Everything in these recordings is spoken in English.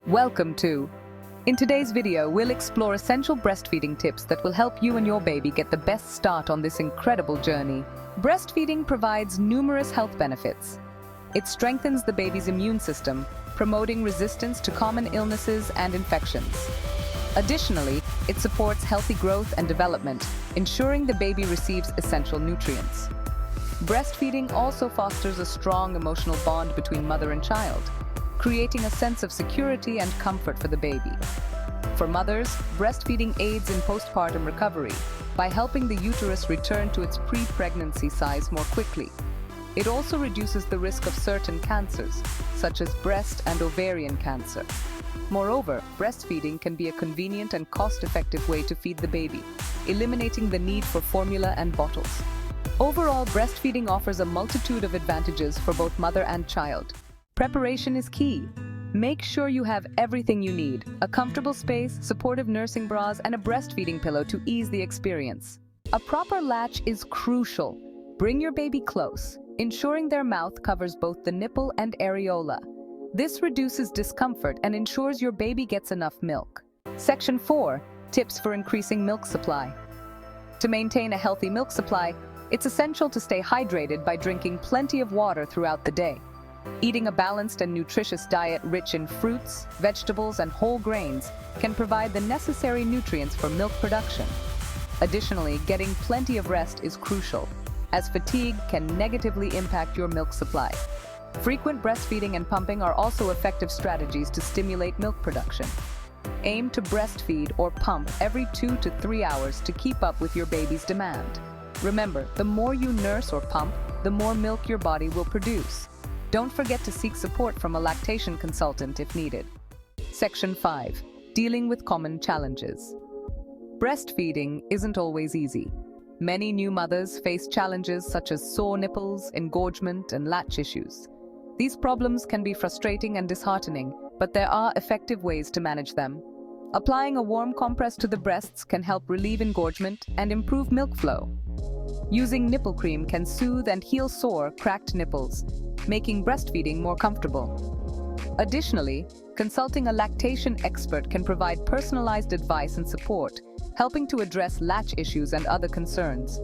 Welcome to. In today's video, we'll explore essential breastfeeding tips that will help you and your baby get the best start on this incredible journey. Breastfeeding provides numerous health benefits. It strengthens the baby's immune system, promoting resistance to common illnesses and infections. Additionally, it supports healthy growth and development, ensuring the baby receives essential nutrients. Breastfeeding also fosters a strong emotional bond between mother and child, creating a sense of security and comfort for the baby. For mothers, breastfeeding aids in postpartum recovery by helping the uterus return to its pre-pregnancy size more quickly. It also reduces the risk of certain cancers, such as breast and ovarian cancer. Moreover, breastfeeding can be a convenient and cost-effective way to feed the baby, eliminating the need for formula and bottles. Overall, breastfeeding offers a multitude of advantages for both mother and child. Preparation is key. Make sure you have everything you need: a comfortable space, supportive nursing bras, and a breastfeeding pillow to ease the experience. A proper latch is crucial. Bring your baby close, ensuring their mouth covers both the nipple and areola. This reduces discomfort and ensures your baby gets enough milk. Section 4. Tips for increasing milk supply. To maintain a healthy milk supply, it's essential to stay hydrated by drinking plenty of water throughout the day. Eating a balanced and nutritious diet rich in fruits, vegetables, and whole grains can provide the necessary nutrients for milk production. Additionally, getting plenty of rest is crucial, as fatigue can negatively impact your milk supply. Frequent breastfeeding and pumping are also effective strategies to stimulate milk production. Aim to breastfeed or pump every 2 to 3 hours to keep up with your baby's demand. Remember, the more you nurse or pump, the more milk your body will produce. Don't forget to seek support from a lactation consultant if needed. Section 5. Dealing with common challenges. Breastfeeding isn't always easy. Many new mothers face challenges such as sore nipples, engorgement, and latch issues. These problems can be frustrating and disheartening, but there are effective ways to manage them. Applying a warm compress to the breasts can help relieve engorgement and improve milk flow. Using nipple cream can soothe and heal sore, cracked nipples, making breastfeeding more comfortable. Additionally, consulting a lactation expert can provide personalized advice and support, helping to address latch issues and other concerns.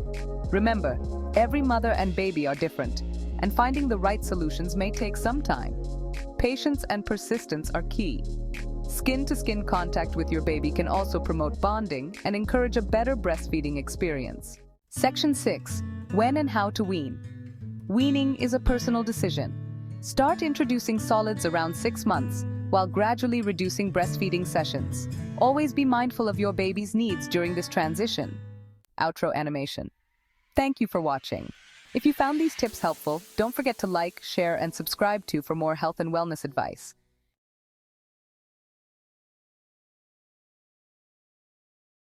Remember, every mother and baby are different, and finding the right solutions may take some time. Patience and persistence are key. Skin-to-skin contact with your baby can also promote bonding and encourage a better breastfeeding experience. Section 6. When and how to wean. Weaning is a personal decision. Start introducing solids around 6 months, while gradually reducing breastfeeding sessions. Always be mindful of your baby's needs during this transition. Outro animation. Thank you for watching. If you found these tips helpful, don't forget to like, share, and subscribe for more health and wellness advice.